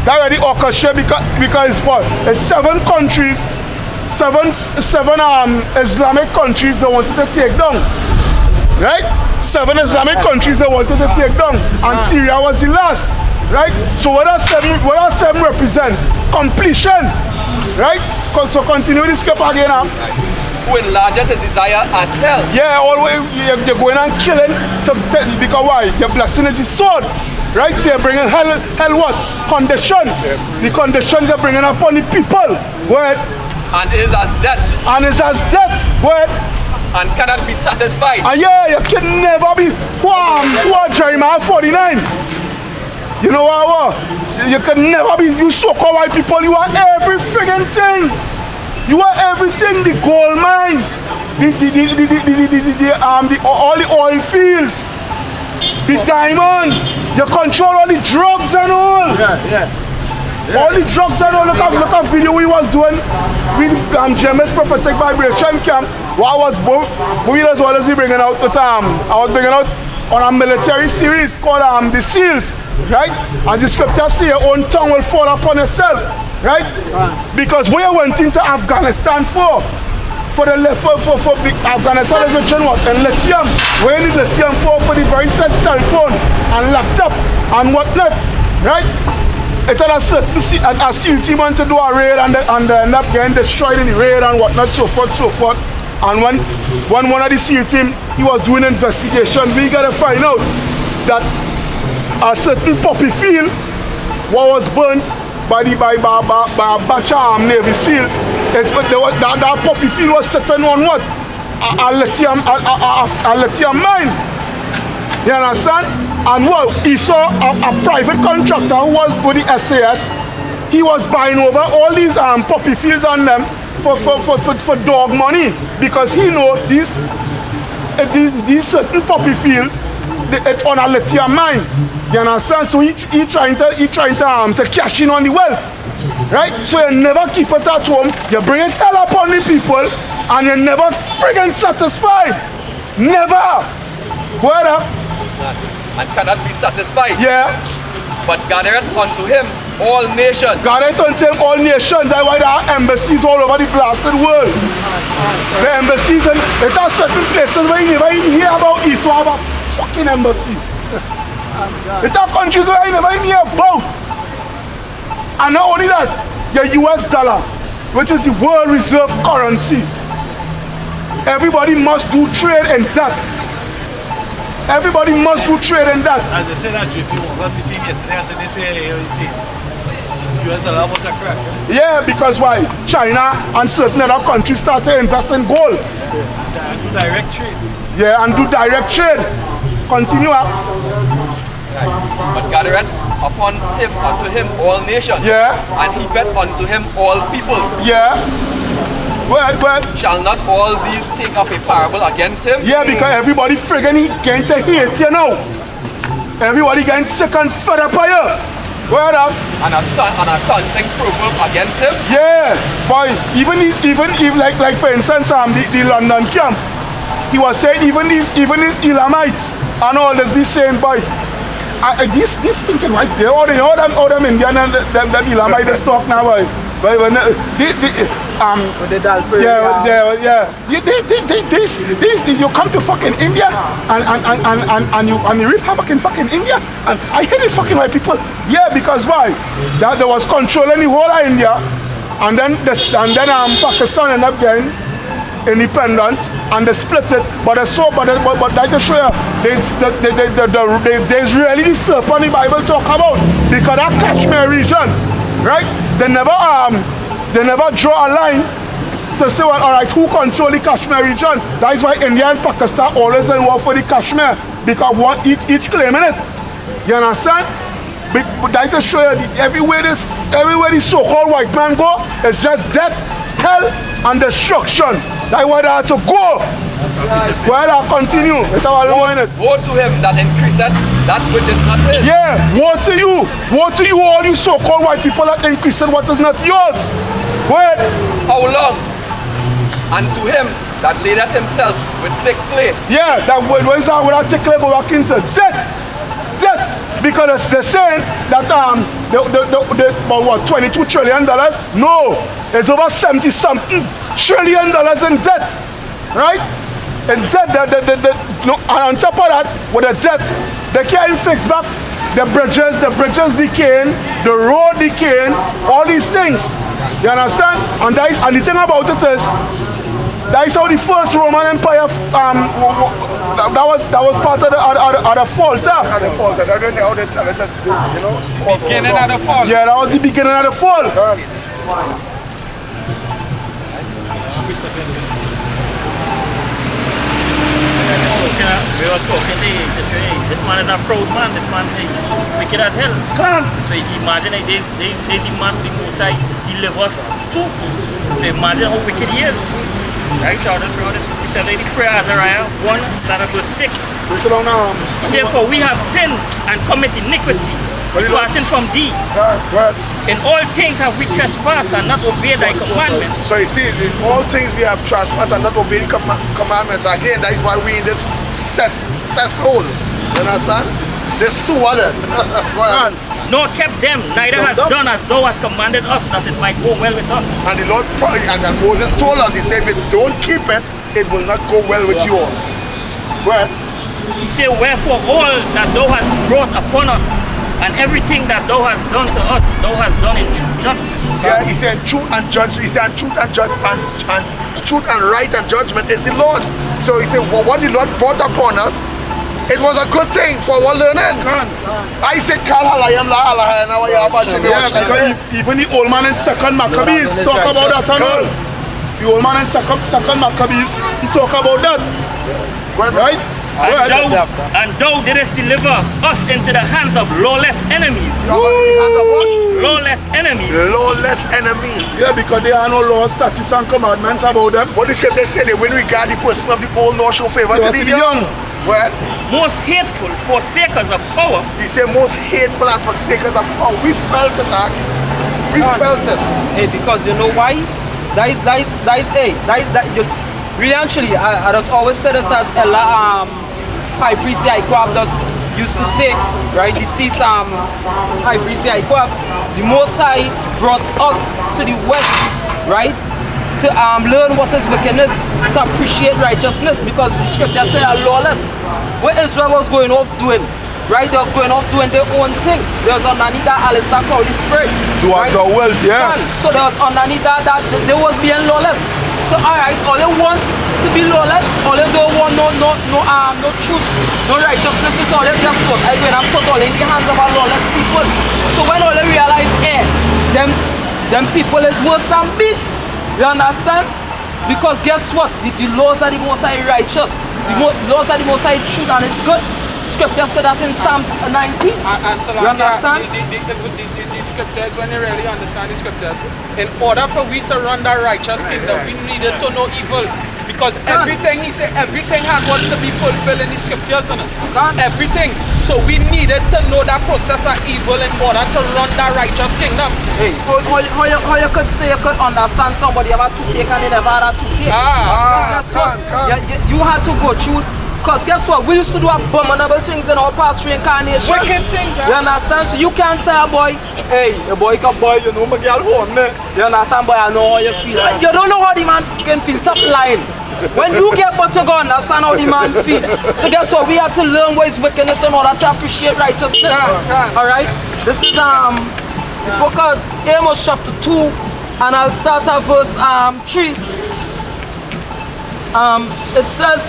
That already orchestrated because it's 7 countries, seven Islamic countries they wanted to take down. Right? 7 Islamic countries they wanted to take down, and Syria was the last. Right? So what does 7 represent? Completion. Right? So continue this script again now. Who enlarges his desire as hell. Yeah, always you're going and killing because why? Your blessing is the sword. Right? So you're bringing hell what? Condition. The condition you're bringing upon the people. What? And is as death. And is as death. What? And cannot be satisfied. And yeah, you can never be what Jeremiah 49. You know what? You can never be, you so-called white people, you are every friggin' thing. You are everything, the gold mine, all the oil fields, the diamonds, you control all the drugs and all. All the drugs and all. Look at video we was doing with GMS Prophetic Vibration Camp. What I was always bringing out with I was bringing out on a military series called The Seals, right? As the scripture says, your own tongue will fall upon yourself, right? Because we went into Afghanistan for Afghanistan is rich in what? In lithium. We need lithium for the very set cell phone and laptop and whatnot, right? It had a SEAL team wanted to do a raid and end up getting destroyed in the raid and whatnot, so forth. And when one of the SEAL team, he was doing investigation, we got to find out that a certain poppy field was burnt by a batch of Navy SEALs. That poppy field was sitting on what? A lithium mine. You understand? And well, he saw a private contractor who was with the SAS. He was buying over all these poppy fields on them for dog money, because he know these certain poppy fields it's on a lithium mine. You understand? So he trying to cash in on the wealth, right? So you never keep it at home. You bring it hell upon the people, and you're never friggin' satisfied. Never. What up? And cannot be satisfied. Yeah. But gathereth unto him all nations. Gathereth unto him all nations. That's why there are embassies all over the blasted world. The embassies, and it's are certain places where you never even hear about East, so have a fucking embassy. It's are countries where you never even hear about. And not only that, your US dollar, which is the world reserve currency. Everybody must do trade in that. Everybody must do trade in that. As they say that JP was between yesterday and today, say, you see, US dollar was a crash. Yeah, because why? China and certain other countries started investing in gold. And do direct trade. Yeah, and do direct trade. Continue up. But gathereth upon him unto him all nations. Yeah. And heapeth unto him all people. Yeah. Well. Shall not all these take up a parable against him? Yeah, because everybody friggin' getting to hate you now. Everybody getting sick and fed up of you. Well up. And a taunting proverb against him? Yeah, boy, even like for instance, the London camp, he was saying even these Elamites and all this be saying, boy, this thinking right there, all them Indian and them Elamites talk now, boy. But when you come to fucking India and you reap havoc in fucking India, and I hate these fucking white people. Yeah, because why? That there was controlling the whole of India, and then Pakistan ended up getting independence and they split it. But like to show you, there's really this serpent the Bible talk about, because that Kashmir region, right? They never draw a line to say, well, all right, who control the Kashmir region? That is why India and Pakistan always in war for the Kashmir, because one each claiming it. You understand? But that to show you, everywhere this so-called white man go, it's just death, hell, and destruction. That's why they have to go. Well, I'll continue. Woe to him that increaseth that which is not his. Yeah, woe to you. Woe to you, all you so-called white people that increaseth what is not yours. Well, how long? And to him that ladeth himself with thick clay. Yeah, that when that thick clay go back into death. Death. Because they're saying that about what, $22 trillion? No, it's over 70-something trillion in debt, right? And debt, no, and on top of that, with the debt, they can't fix back the bridges decaying, the road decaying, all these things. You understand? And the thing about it is, that is how the first Roman Empire, that was part of the fall. Beginning of the fall. Yeah, that was the beginning of the fall. We were talking to this man is a proud man, this man is wicked as hell. So imagine they demand the Most High deliver us too. So imagine how wicked he is. Right, so we said the prayer Azariah 1 that was 6. He said, for we have sinned and commit iniquity, departing from thee. In all things have we trespassed and not obeyed thy commandments. So you see, in all things we have trespassed and not obeyed commandments. Again, that is why we in this cesspool. You understand? This sewer then. Nor kept them, neither has done as thou hast commanded us, that it might go well with us. And the Lord, and Moses told us, he said, if you don't keep it, it will not go well with you all. Well, he said, wherefore all that thou hast brought upon us, and everything that thou hast done to us, thou hast done in true judgment. Yeah, he said truth and judgment. He said truth and truth and right and judgment is the Lord. So he said, well, what the Lord brought upon us, it was a good thing for our learning. I said, yeah, because even the old man in 2nd Maccabees talk about that. The old man in 2nd Maccabees, he talk about that. Right? And thou didst deliver us into the hands of lawless enemies. Lawless enemies. Lawless enemy. Yeah, because they have no laws, statutes, and commandments about them. What the scripture said, they will regard the person of the old nor show favor to the young. Well, most hateful, forsakers of power. He said most hateful and forsakers of power. We felt it, we felt it. Hey, because you know why? Really actually, I just always said this as High Priest Yaquab just used to say, right? He sees High Priest Yaquab, the Most High brought us to the west, right? To learn what is wickedness, to appreciate righteousness, because the scripture said are lawless. What Israel was going off doing, right? They was going off doing their own thing. There was underneath that Alistair Crowley spirit. Towards our wealth, yeah. So there was underneath that they was being lawless. So alright, all they want to be lawless, all they don't want no truth, no righteousness, it's all they just want. I going and put all in the hands of our lawless people. So when all they realize, them people is worse than beasts. You understand? Because guess what? The laws are the most high righteous. The laws are the most high truth, and it's good. Scripture said that in Psalms 19. And so you understand? The scriptures, when you really understand the scriptures, in order for we to run the righteous kingdom, we needed to know evil. Because everything, he said, everything was to be fulfilled in the scriptures. Everything. So we needed to know that process of evil in order to run the righteous kingdom. Hey, how you could say you could understand somebody about toothache and they never had a toothache? You had to go through. Because guess what? We used to do abominable things in our past reincarnation. Wicked things, You understand? So you can't say a boy, hey, a boy can boy, you know, my girl home, man. You understand, boy, I know how you feel. You don't know how the man can feel. Stop lying. When you get but you go understand how the man feel. So guess what? We have to learn what is wickedness in order to appreciate righteousness. Alright? This is the book of Amos chapter 2, and I'll start at verse 3. It says,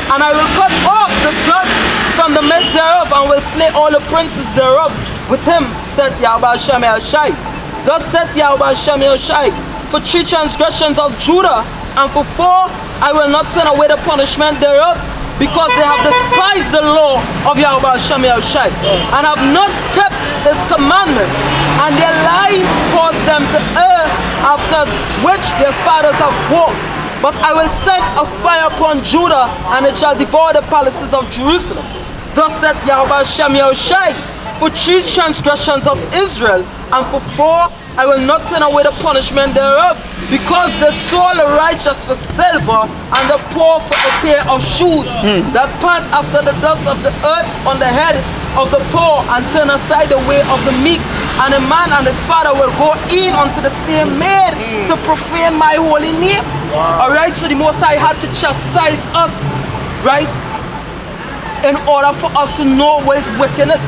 and I will cut off the judge from the midst thereof, and will slay all the princes thereof with him, said Yahweh Shem El Shai. Thus said Yahweh Shem El Shai, for 3 transgressions of Judah, and for 4 I will not send away the punishment thereof, because they have despised the law of Yahweh Shem El Shai, and have not kept his commandments, and their lies caused them to err, after which their fathers have walked. But I will send a fire upon Judah, and it shall devour the palaces of Jerusalem. Thus said Yahweh Shem El Shai, for 3 transgressions of Israel, and for 4 I will not send away the punishment thereof, Because they sold the righteous for silver and the poor for a pair of shoes, that pant after the dust of the earth on the head of the poor and turn aside the way of the meek. And a man and his father will go in unto the same maid to profane my holy name. Alright, so the Most High had to chastise us, right? In order for us to know what is wickedness.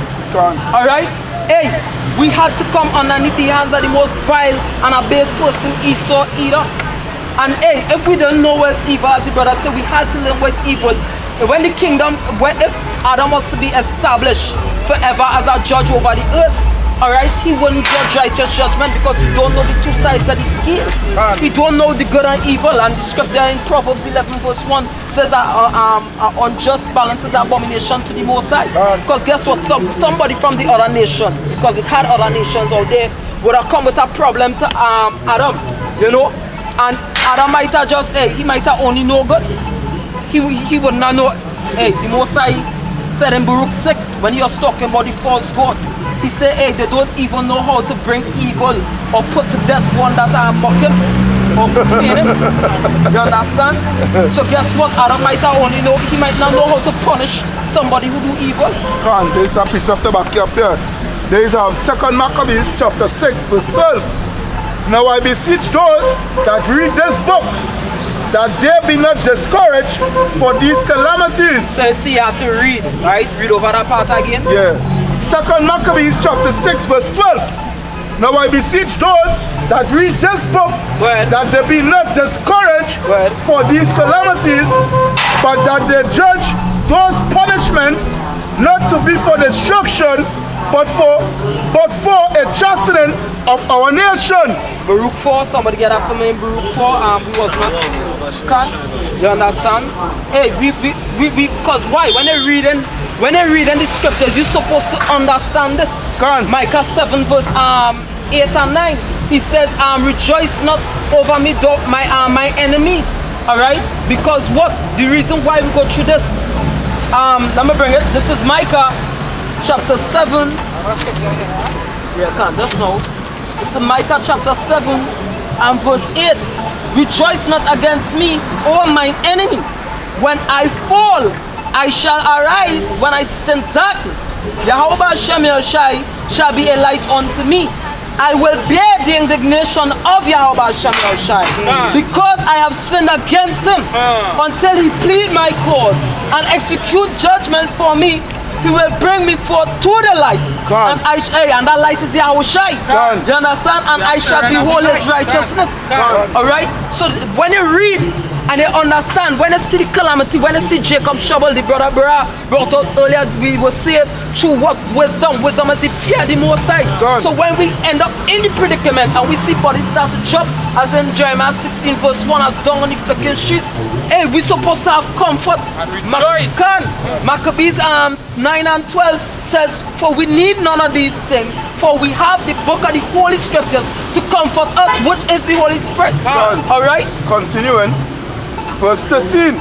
Alright? Hey, we had to come underneath the hands of the most vile and a base person, Esau, either. And hey, if we don't know what's evil, as the brother said, we had to learn what's evil. When the kingdom, if Adam was to be established forever as a judge over the earth, alright, he wouldn't judge righteous judgment because he don't know the two sides of the scale. He don't know the good and evil. And the scripture in Proverbs 11 verse 1 says that unjust balance is abomination to the Most High. Because guess what? Somebody from the other nation, because it had other nations out there, would have come with a problem to Adam, you know. And Adam might have just, hey, he might have only know good. He would not know. Hey, the Most High said in Baruch 6 when he was talking about the false god. He said, hey, they don't even know how to bring evil or put to death one that mock him or profane him. You understand? So guess what? Adam might only know, he might not know how to punish somebody who do evil. Come on, there's a piece of tobacco up here. There is a 2 Maccabees chapter 6 verse 12. Now I beseech those that read this book, that they be not discouraged for these calamities. So you see, you have to read, right? Read over that part again. Yeah. 2 Maccabees chapter 6 verse 12. Now I beseech those that read this book, that they be not discouraged for these calamities, but that they judge those punishments not to be for destruction, but for a chastening of our nation. Baruch 4, somebody get that for me in Baruch 4. We was not. Can you understand? Hey, because why? When they're reading the scriptures, you're supposed to understand this. Micah 7 verse 8 and 9. He says, rejoice not over me, my enemies. Alright? Because what? The reason why we go through this. Let me bring it. This is Micah chapter 7. Yeah, can't just know. This is Micah chapter 7 and verse 8. Rejoice not against me, O mine enemy. When I fall, I shall arise. When I sit in darkness, Jehovah Shai shall be a light unto me. I will bear the indignation of Jehovah Shai because I have sinned against him. Until he plead my cause and execute judgment for me, he will bring me forth to the light. And that light is Yahushai. You understand? And I shall behold his righteousness. Alright? So when you read and you understand, when you see the calamity, when you see Jacob's trouble, the brother brought out earlier, we were saved through what? Wisdom. Wisdom is the fear of the Most High. So when we end up in the predicament and we see bodies start to drop, as in Jeremiah 16 verse 1, as dung on the flicking sheet, hey, we're supposed to have comfort. And rejoice. Maccabees 9 and 12 says, for we need none of these things, for we have the book of the Holy Scriptures to comfort us, which is the Holy Spirit. Alright? Continuing, verse 13.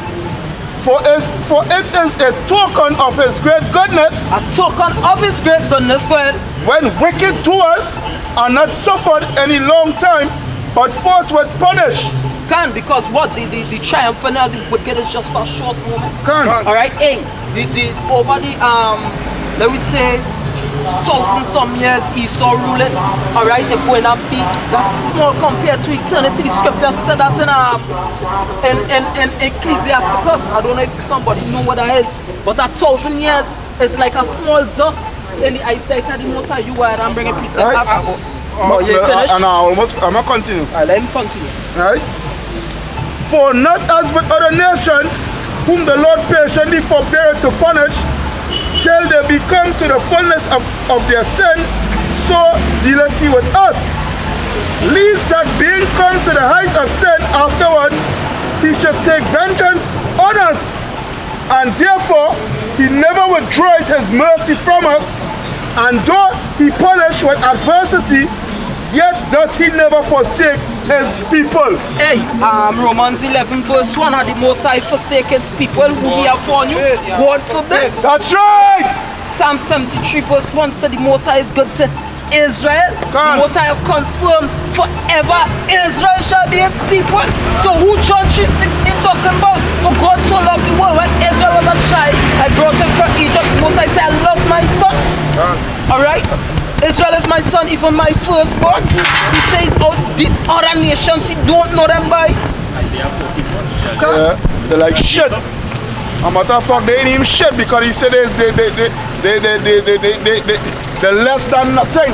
For it is a token of his great goodness. A token of his great goodness, go ahead. When wicked doers are not suffered any long time, but forthwith punished. Because what? The triumph of the wicked is just for a short moment. Alright, hey, over the let we say 1,000-some years Esau ruling, alright, they're going to be that's small compared to eternity. The scripture said that in Ecclesiasticus. I don't know if somebody know what that is, but 1,000 years is like a small dust in the eyesight of the Most High. You are and bring a precept up. I'm gonna continue. Let him continue. Right? For not as with other nations, whom the Lord patiently forbeareth to punish, till they become to the fullness of their sins, so dealeth he with us. Least that being come to the height of sin afterwards, he should take vengeance on us. And therefore, he never withdraweth his mercy from us. And though he punished with adversity, yet doth he never forsake his people. Hey, Romans 11 verse 1, had the Most High forsake his people who he have for you? God forbid. That's right. Psalm 73 verse 1 said the Most High is good to Israel. Come. Most I have confirmed forever Israel shall be his people. So who John 3:16 talking about? For God so loved the world when Israel was a child, I brought him from Egypt. Most I say I love my son. Alright? Israel is my son, even my firstborn. He said, oh, these other nations, he don't know them by. Yeah, they're like shit. A matter of fact, they ain't even shit because he said they're less than nothing.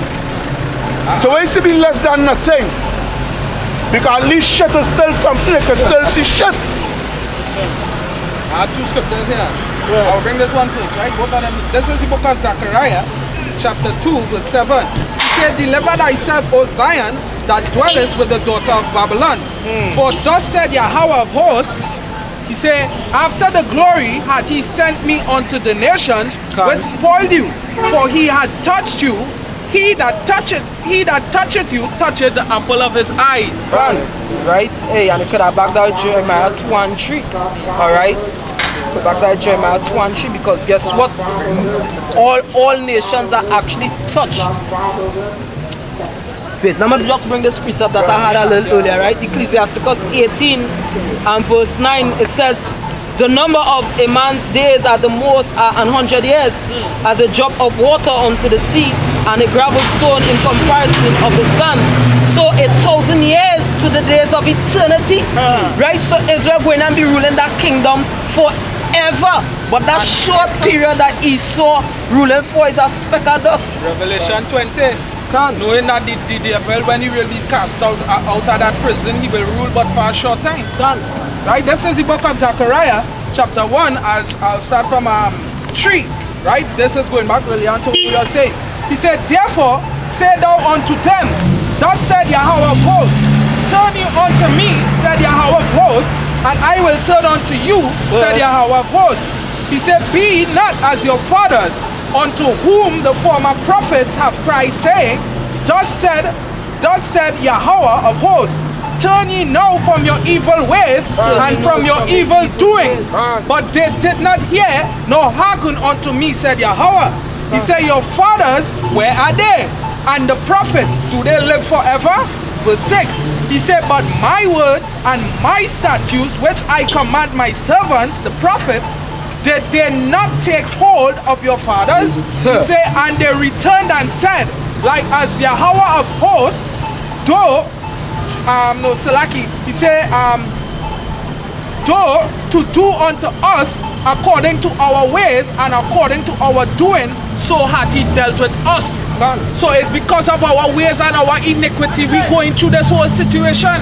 So why is to be less than nothing? Because at least shit is still something, they can still see shit. I have two scriptures here. I'll bring this one first, right? Both of them. This is the book of Zechariah, chapter 2, verse 7. He said, deliver thyself, O Zion, that dwellest with the daughter of Babylon. For thus said Yahweh of hosts, he said, after the glory had he sent me unto the nations, which spoiled you, for he had touched you. He that toucheth you, toucheth the apple of his eyes. Right? Hey, and you could have back that Jeremiah 2:3. Alright? Go back that Jeremiah 2:3 because guess what? All nations are actually touched. Wait, now I'm going to just bring this precept that I had a little earlier, right? Ecclesiasticus 18 and verse 9, it says, the number of a man's days at the most are 100 years, as a drop of water unto the sea, and a gravel stone in comparison of the sun. So 1,000 years to the days of eternity, right? So Israel going and be ruling that kingdom forever. But that short period that Esau ruling for is a speck of dust. Revelation 20. Knowing that the devil, when he will be cast out of that prison, he will rule but for a short time. Right? This is the book of Zechariah, chapter 1, as I'll start from 3. Right? This is going back earlier on to what you are saying. He said, therefore, say thou unto them, thus said Yahweh of hosts, turn you unto me, said Yahweh of hosts, and I will turn unto you, said Yahweh of hosts. He said, be not as your fathers, unto whom the former prophets have cried, saying, thus said Yahweh of hosts, turn ye now from your evil ways and from your evil doings. But they did not hear nor hearken unto me, said Yahweh. He said, your fathers, where are they? And the prophets, do they live forever? Verse 6, he said, but my words and my statutes, which I command my servants, the prophets, did they not take hold of your fathers? He said, and they returned and said, like as Yahweh of hosts, though, he said, though to do unto us according to our ways and according to our doing, so had he dealt with us. So it's because of our ways and our iniquity we going through this whole situation.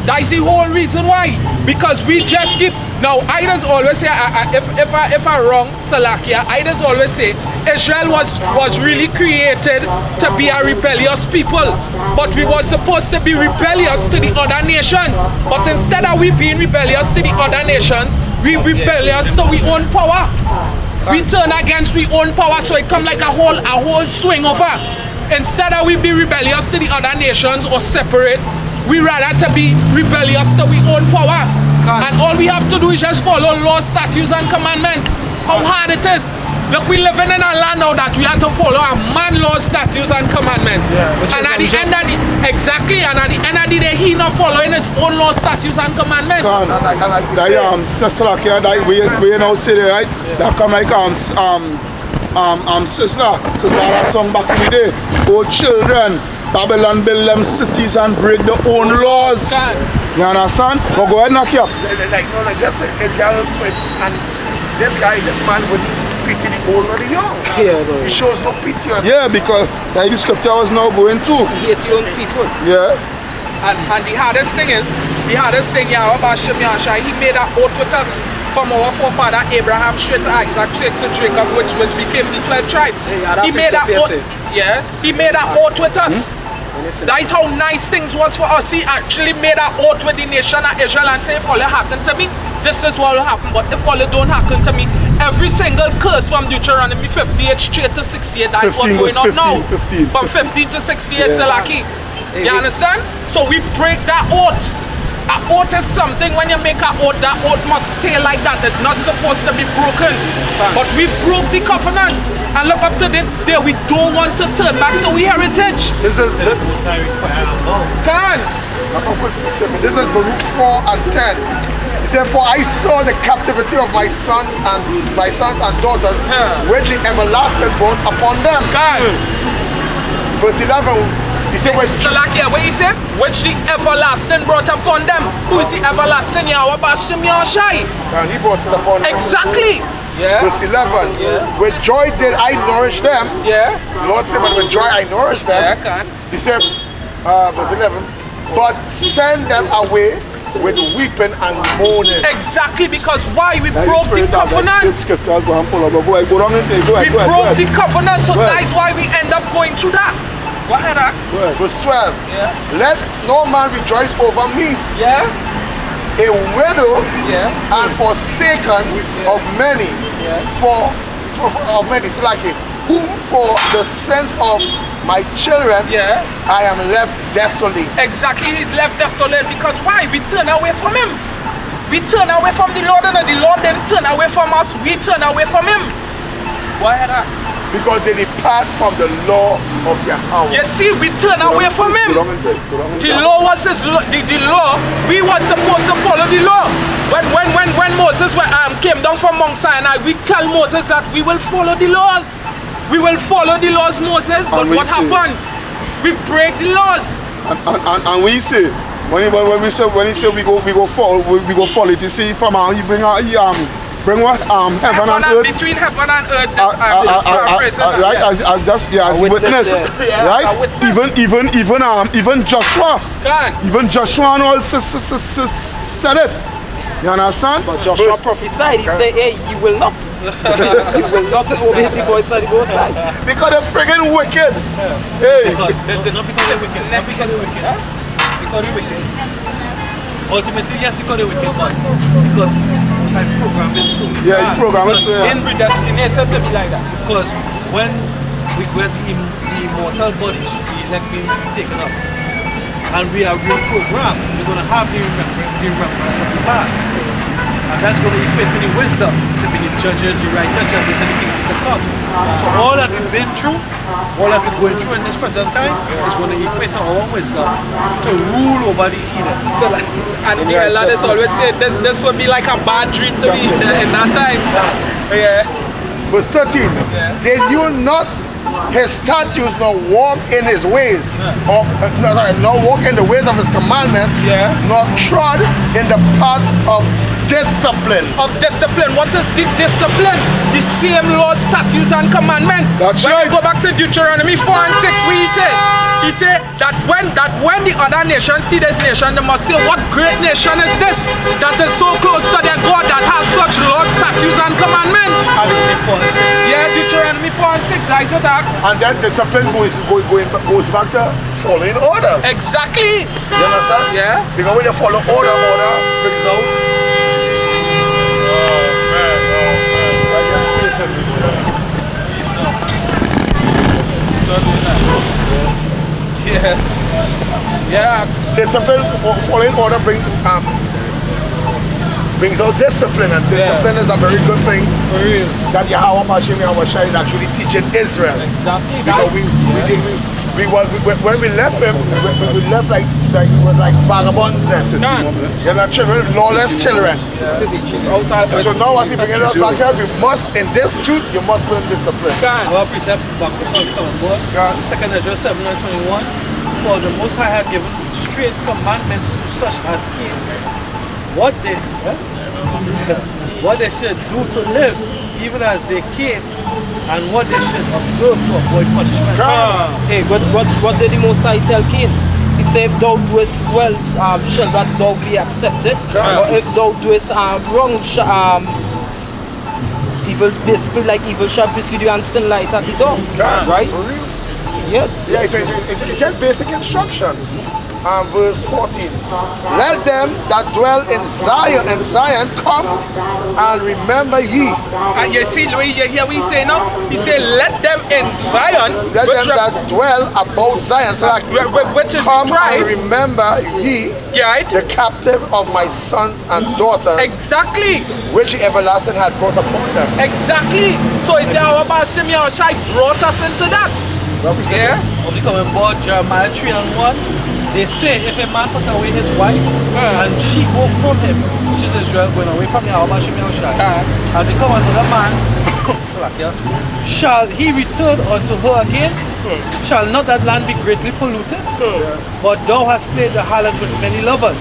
That is the whole reason why. Because we just keep. Now I just always say, if I wrong, Salakia, I just always say Israel was really created to be a rebellious people, but we were supposed to be rebellious to the other nations. But instead of we being rebellious to the other nations, we rebellious to we own power. We turn against we own power, so it come like a whole swing over. Instead of we be rebellious to the other nations or separate, we rather to be rebellious to we own power. And all we have to do is just follow laws, statutes, and commandments. How hard it is. Look, we living in a land now that we have to follow a man laws, statutes, and commandments. And at the end of the day, he not following his own laws, statutes, and commandments. Sister like that we now say right? That come like sister that song back in the day. Oh children, Babylon build them cities and break their own laws. You understand? But go ahead and knock you up. And this man would pity the old or the young. He shows no pity on Yeah, because like the scripture was now going to. He hate young people. Yeah. And the hardest thing, Yahweh Bashem Yahshai, he made an oath with us from our forefather Abraham straight to Isaac, straight to Jacob, which became the 12 tribes. He made that oath. Yeah, he made that oath with us. That is how nice things was for us. He actually made an oath with the nation of Israel and said, if all it happened to me, this is what will happen. But if all it don't happen to me, every single curse from Deuteronomy 58 straight to 68, that's what's going on now. 15. From 15 to 68, Salaki. You understand? So we break that oath. An oath is something, when you make an oath, that oath must stay like that. It's not supposed to be broken. But we broke the covenant. And look, up to this day, we don't want to turn back to our heritage. This is Can. This is Baruch 4 and 10. He said, for I saw the captivity of my sons and daughters, which the everlasting brought upon them. Can. Verse 11, he said, Salakia, what he said? Which the everlasting brought upon them. Who is the everlasting? Yahweh Bashim Yahshai. and he brought it upon them. Exactly. Yeah. Verse 11, with joy did I nourish them. Yeah. The Lord said, but with joy I nourish them. Yeah, can. He said, verse 11, but send them away with weeping and moaning. Exactly, because why? We broke the covenant. We broke the covenant, so that's why we end up going through that. Go ahead, Verse 12, let no man rejoice over me, Yeah. a widow Yeah. and forsaken of many, of many, so like whom for the sins of my children Yeah. I am left desolate. Exactly, he's left desolate because why? We turn away from him. We turn away from the Lord, and the Lord then turn away from us. We turn away from him. Go ahead. Because they depart from the law of Yahweh. You see, we turn away from him. The law was his the law. We were supposed to follow the law. When Moses came down from Mount Sinai, we tell Moses that we will follow the laws. We will follow the laws, Moses. But what happened? We break the laws. And we say, when he say we go follow it. You see, from he bring what heaven and earth. Between heaven and earth. Right, as witness, right? Even Joshua, even Joshua and all said it. You understand? But Joshua prophesied, he said, hey, you will not. You will not obey the voice of the Most High. Because they're friggin' wicked. Hey. Ultimately, yes, because they're wicked, but because I programmed it so. Yeah, you program it so. Being predestinated to be like that. Because when we get the immortal bodies, we let me be taken up. And we are reprogrammed, we're going to have the remembrance of the past. And that's going to equate to the wisdom to be the judges, the righteous judges, and the kingdom to come. So all that we've been through, all that we're going through in this present time is going to equate to our wisdom to rule over these heathens. So, and the Aloud is always said this would be like a bad dream to me in that time. Yeah. Verse 13, did you not his statutes nor walk in his ways, or nor walk in the ways of his commandments, nor trod in the path of discipline. Of discipline. What is the discipline? The same laws, statutes, and commandments. That's when right. we go back to Deuteronomy 4 and 6, he said that when the other nations see this nation, they must say, what great nation is this that is so close to their God that has such laws, statutes, and commandments? Yeah, Deuteronomy 4 and 6, right, so that. And then discipline goes back to following orders. Exactly. You understand? Yeah. Because when you follow order brings out. Yeah. Discipline, following order brings out discipline, and discipline is a very good thing. For real. That Yahweh Hashem Yahushua is actually teaching Israel. Exactly. Because when we left him, we left like it was like vagabonds then. You're not children, lawless children. So now what he bringing us back here, we must, in this truth, you must learn discipline. Our precept back to Second Ezra 7 and 21. For the Most High had given straight commandments to such as came, what they should do to live, even as they came, and what they should observe to avoid punishment. Hey, what did the Most High tell Cain? He said, if thou doest well, shall that thou be accepted. Or if thou doest wrong, evil, basically like evil shall precede you and sin light at the door. Right? Yeah. Yeah, it's just basic instructions. verse 14. Let them that dwell in Zion come and remember ye. And you see, you hear what he say now? He say, let them in Zion. Let them that dwell about Zion, so which is come and tribes. remember ye, Right? the captive of my sons and daughters, Exactly. which the everlasting had brought upon them. Exactly. So he said, how about Shimei Shai brought us into that? Yeah. When we come about Jeremiah 3:1, they say if a man put away his wife and she go from him, which is Israel, going away from Yahweh Shimei Shai, and they come unto the man, shall he return unto her again? Shall not that land be greatly polluted? But thou hast played the harlot with many lovers,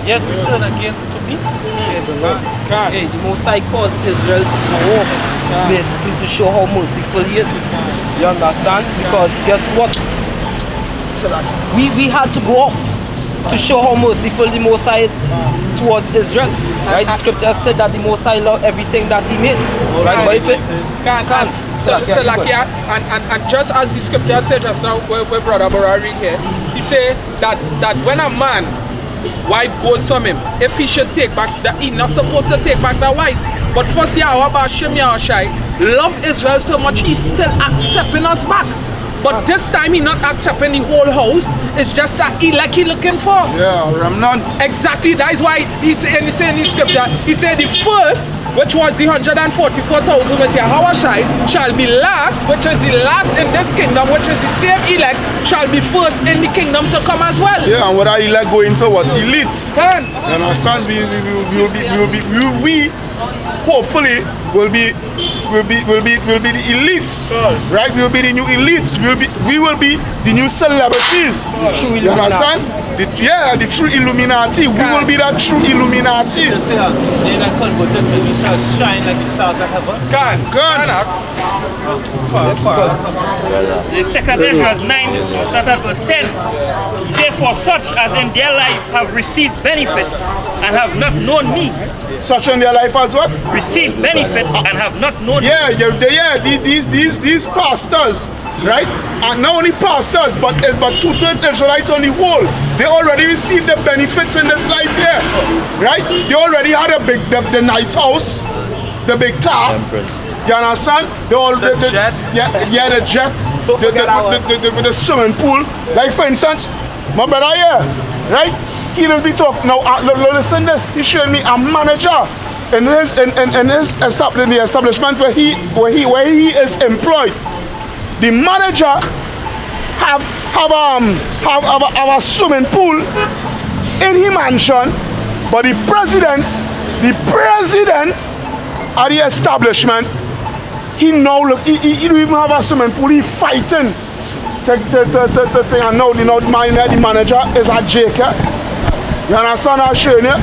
yet return again to me, saith the Lord. Hey, the Most High caused Israel to go up, basically to show how merciful he is. You understand? Because guess what? We had to go up to show how merciful the Most High is towards Israel. Right? The scripture said that the Most High loved everything that he made. Right? But if it can't. So like, yeah, and just as the scripture said just now, where Brother Barra read here, he said that when a man wife goes from him, if he should take back that, he's not supposed to take back that wife. But first, Yahweh Shimei Shai love Israel so much, he's still accepting us back. But this time he's not accepting the whole house. It's just that he looking for. Yeah, remnant. Exactly. That is why he said in the scripture, he said the first, which was the 144,000 with Yahweh Shai, shall be last, which is the last in this kingdom, which is the same elect, shall be first in the kingdom to come as well. Yeah, and whether elect go into what? Elite. Can. And our son, we hopefully will be the elites, right? We will be the new elites. We will be the new celebrities. You understand? The true Illuminati. We will be that true Illuminati. They say they that converted maybe shall shine like the stars of heaven. Can. The second Ezra 9, start at verse 10. He said, for such as in their life have received benefits and have not known me. Such in their life as what? Receive benefits and have not known me. These pastors, right? And not only pastors, but 2/3 Israelites on the whole. They already received the benefits in this life here, right? They already had the nice house, the big car. You understand? The jet. Yeah, the jet. The swimming pool. Like for instance, my brother here, right? He will be talking now. Listen, this. He showed me a manager in the establishment where he is employed. The manager have a swimming pool in his mansion, but the president of the establishment, he don't even have a swimming pool. He fighting. And now the manager is a Jacob. You understand what I'm showing you?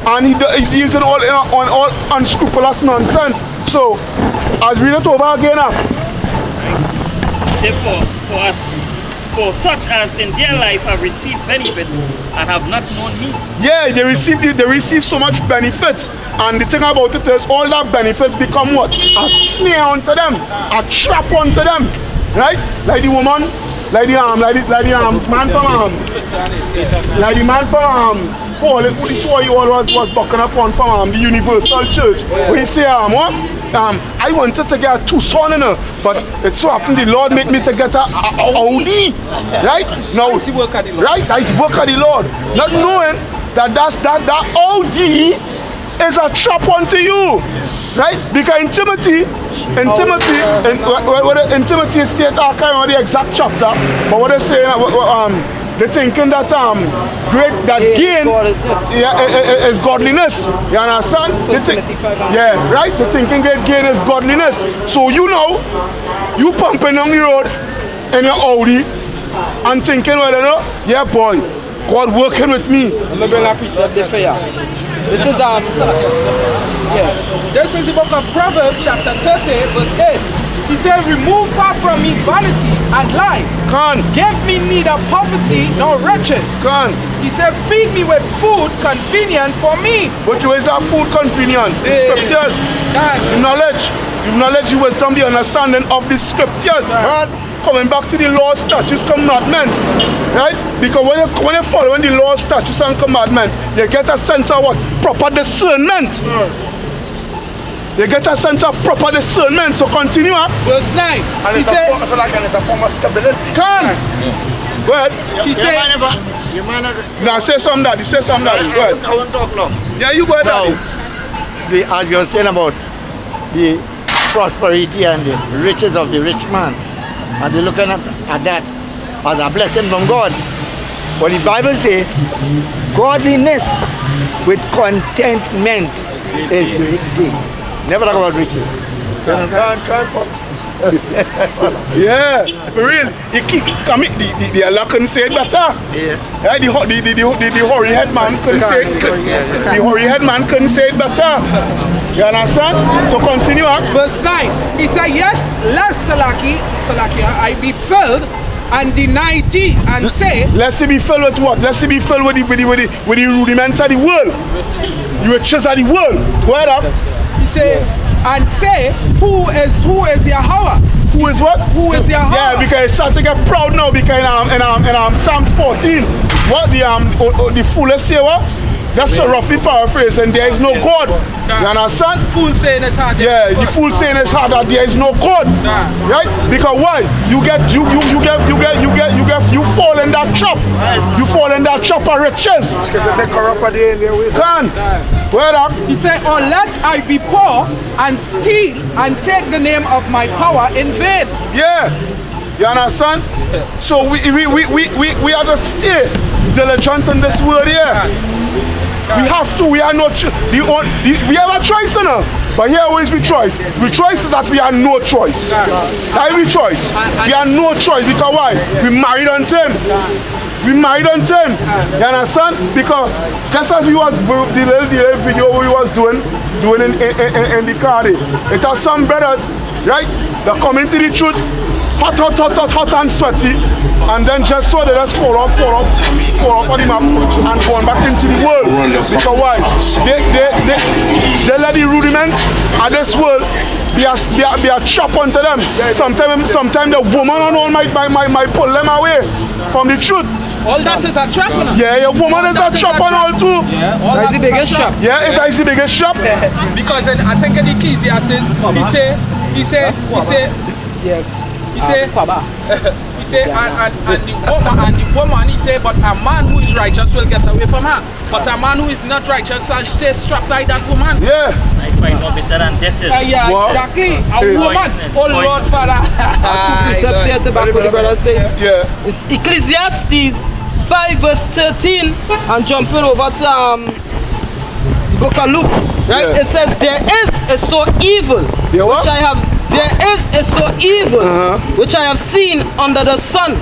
And he deals in all unscrupulous nonsense. So, I'll read it over again now. For such as in their life have received benefits and have not known me. Yeah, they receive so much benefits, and the thing about it is all that benefits become what? A snare unto them, a trap unto them, right? Like the woman, like the man from Paul, who the 2-year-old was bucking upon from the Universal Church. When he say I wanted to get a Tucson in her, but it so happened the Lord made me to get a Audi, right? Now, right? That's the work of the Lord. Not knowing that that Audi is a trap onto you, right? Because intimacy is state, I can't remember the exact chapter, but what they're saying, they're thinking that gain is godliness. You understand? Right? They're thinking great gain is godliness. So you pumping on the road in your Audi and thinking, well, yeah, boy, God working with me. I'm gonna bring a precept there for you. This is the book of Proverbs, chapter 30, verse 8. He said, remove far from me vanity and lies. Give me neither poverty nor riches. He said, feed me with food convenient for me. But where is our food convenient? The scriptures. The knowledge, the wisdom, the understanding of the scriptures. coming back to the law, statutes, commandments, right? Because when you follow the law, statutes, and commandments, you get a sense of what? Proper discernment. You get a sense of proper discernment. So continue. Verse 9. And He it's said, a form of stability. Can. Go ahead. she said, Now say something, Daddy. Say something, Daddy. Go ahead. I won't talk long. Yeah, you go ahead, Daddy. As you're saying about the prosperity and the riches of the rich man, and they're looking at that as a blessing from God. But the Bible says, godliness with contentment is great thing. Never talk about riches. Yeah, for real. The Allah couldn't say it better. Yeah. Yeah, the hoary head man couldn't say it. The hoary head man couldn't say it better. You understand? So continue on. verse 9. He said, yes, lest Salakia, I be filled and deny thee and say, Let's see be filled with what? Let's see be filled with the rudiments of the world. The riches of the world. Go ahead up. he said, and say, who is Yahweh? Who is what? Who is Yahweh? Yeah, because it starts to get proud now because in Psalms 14, what the foolish say what? That's a roughly paraphrase, and there is no God. You understand? Fool saying his heart. Yeah, the fool saying in his heart that there is no God. Right? Because why? You fall in that trap. You fall in that trap of riches. Can. Where up? He said, unless I be poor and steal and take the name of my power in vain. Yeah. You understand? So we have to stay diligent in this word here. We have to. We are not. We have a choice, you know. But here always we choice. The choice is that we have no choice. That is choice. We have no choice because why? We married unto him. We married unto him. You understand? Because just as we was the little video we was doing in the car, it has some brothers, right? That come into the truth, hot and sweaty, and then just so they just fall off on the map and going back into the world. Because why? They let the rudiments of this world be a trap onto them. Sometimes the woman and all might pull them away from the truth. All that is a trap on them. Yeah, your woman is a trap on all too. Yeah, all that's the biggest trap. Yeah, if that's the biggest trap. Because I think in Ecclesiastes, he say, and the woman, he say, but a man who is righteous will get away from her. But a man who is not righteous shall stay strapped like that woman. Yeah. I find no better than debtors. Yeah, What? exactly. A woman. Oh Lord, Father. Two precepts here to back what the brother say. Yeah. It's Ecclesiastes 5 verse 13 and jumping over to the book of Luke. Right? Yeah. It says there is a so evil Yeah, what? there is a so evil which I have seen under the sun,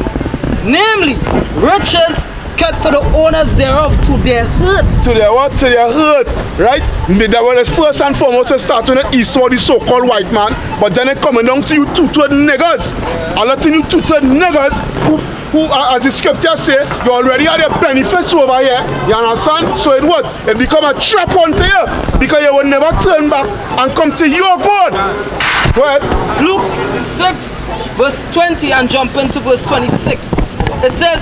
namely riches kept for the owners thereof to their hurt. To their what? To their hurt. Right? That was first and foremost starting with Esau, the so-called white man, but then it coming down to you two-third niggas. A lot of you two-third niggas who as the scripture say, you already have the benefits over here. You understand? So it what? It become a trap onto you because you will never turn back and come to your God. Go ahead. Luke 6 verse 20 and jump into verse 26. It says,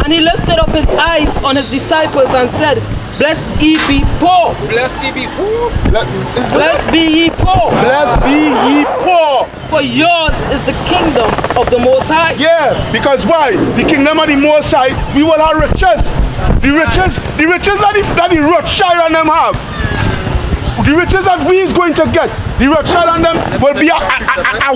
and he lifted up his eyes on his disciples and said, blessed ye be poor. Blessed be who? Blessed be ye poor. Blessed be ye poor. For yours is the kingdom of the Most High. Yeah, because why? The kingdom of the Most High, we will have riches. The riches that the Rothschild and them have. The riches that we is going to get, the Rothschild and them will be a